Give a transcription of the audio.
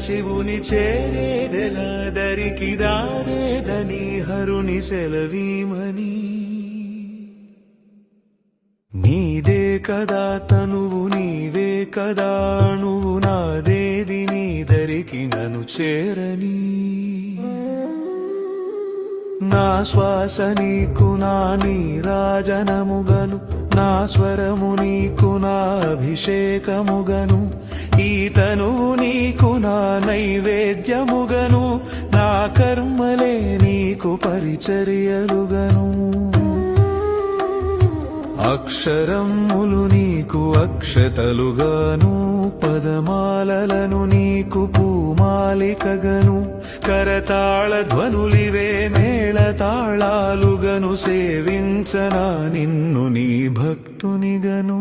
శివుని చేరేదెలా దరికి దారేదని హరుని సెలవీమని నీదే కదా తనువు నీవే కదా నువ్వు నాదేది నీ దరికి నన్ను చేరని నా శ్వాస నీకు నా నీరాజనముగను నా స్వరము నీకు నా అభిషేకముగను ఈ తనువు నీకు నా నైవేద్యముగను నా కర్మలే నీకు పరిచర్యలుగను అక్షరములు నీకు అక్షతలుగాను పదమాలలను నీకు పూమాలికగను కరతాళ ధ్వనులివే మేళతాళాలుగను సేవించనా నిన్ను నీ భక్తునిగను